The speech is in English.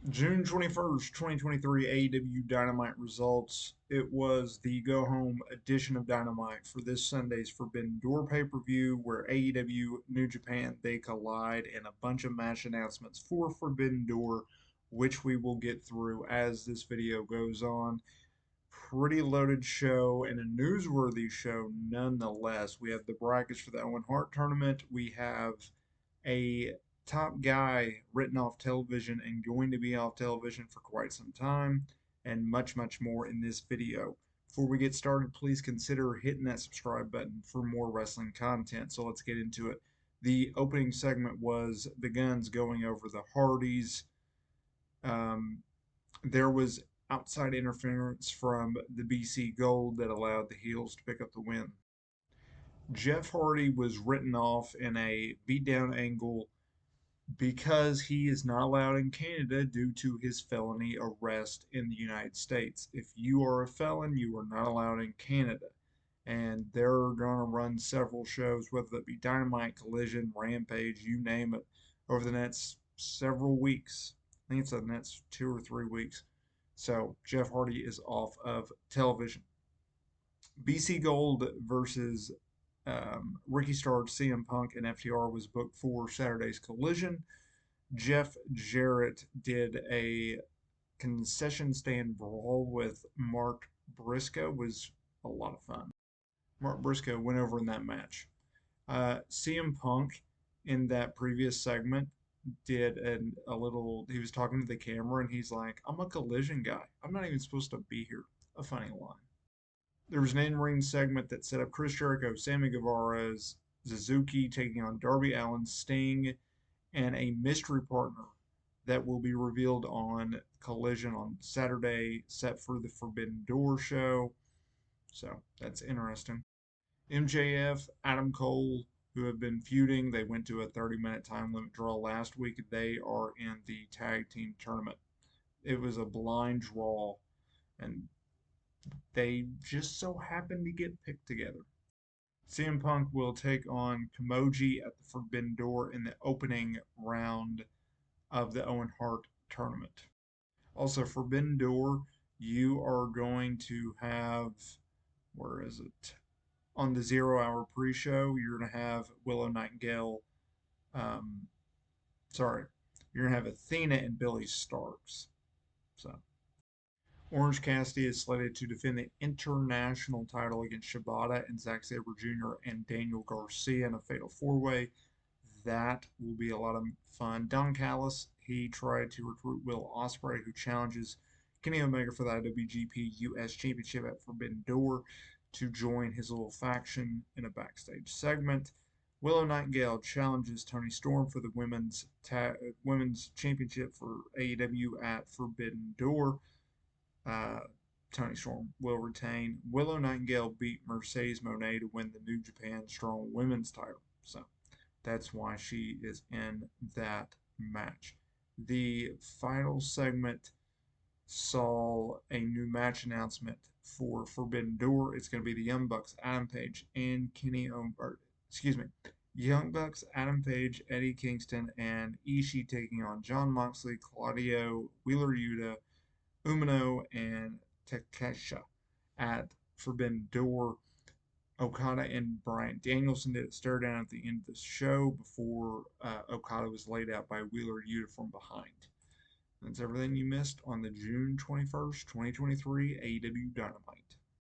June 21st, 2023 AEW Dynamite results. It was the go home edition of Dynamite for this Sunday's Forbidden Door pay per view, where AEW, New Japan, they collide, and a bunch of match announcements for Forbidden Door, which we will get through as this video goes on. Pretty loaded show and a newsworthy show nonetheless. We have the brackets for the Owen Hart tournament. We have a top guy written off television and going to be off television for quite some time, and much, much more in this video. Before we get started, please consider hitting that subscribe button for more wrestling content. So let's get into it. The opening segment was the Guns going over the Hardys. Um, there was outside interference from the BC Gold that allowed the heels to pick up the win. Jeff Hardy was written off in a beatdown angle because he is not allowed in Canada due to his felony arrest in the United States. If you are a felon, you are not allowed in Canada. And they're going to run several shows, whether that be Dynamite, Collision, Rampage, you name it, over the next several weeks. I think it's the next 2 or 3 weeks. So Jeff Hardy is off of television. BC Gold versus Ricky Starr, CM Punk, and FTR was booked for Saturday's Collision. Jeff Jarrett did a concession stand brawl with Mark Briscoe. Was a lot of fun. Mark Briscoe went over in that match. CM Punk in that previous segment did a little. He was talking to the camera and he's like, "I'm a collision guy. I'm not even supposed to be here." A funny line. There was an in-ring segment that set up Chris Jericho, Sammy Guevara, Suzuki taking on Darby Allin, Sting, and a mystery partner that will be revealed on Collision on Saturday, set for the Forbidden Door show. So that's interesting. MJF, Adam Cole, who have been feuding, they went to a 30-minute time limit draw last week. They are in the tag team tournament. It was a blind draw, and they just so happened to get picked together. CM Punk will take on Kimoji at the Forbidden Door in the opening round of the Owen Hart tournament. Also, Forbidden Door, you are going to have, where is it? On the 0 Hour pre show, you're going to have Willow Nightingale, um, sorry, you're going to have Athena and Billy Starks. So, Orange Cassidy is slated to defend the international title against Shibata and Zack Sabre Jr. and Daniel Garcia in a fatal four-way. That will be a lot of fun. Don Callis, he tried to recruit Will Ospreay, who challenges Kenny Omega for the IWGP US Championship at Forbidden Door, to join his little faction in a backstage segment. Willow Nightingale challenges Toni Storm for the women's championship for AEW at Forbidden Door. Uh, Toni Storm will retain. Willow Nightingale beat Mercedes Moné to win the New Japan Strong Women's title. So that's why she is in that match. The final segment saw a new match announcement for Forbidden Door. It's going to be the Young Bucks, Adam Page, and Young Bucks, Adam Page, Eddie Kingston, and Ishii taking on Jon Moxley, Claudio, Wheeler Yuta, Umino, and Takesha at Forbidden Door. Okada and Bryan Danielson did a stare down at the end of the show before Okada was laid out by Wheeler Yuta from behind. That's everything you missed on the June 21st, 2023 AEW Dynamite.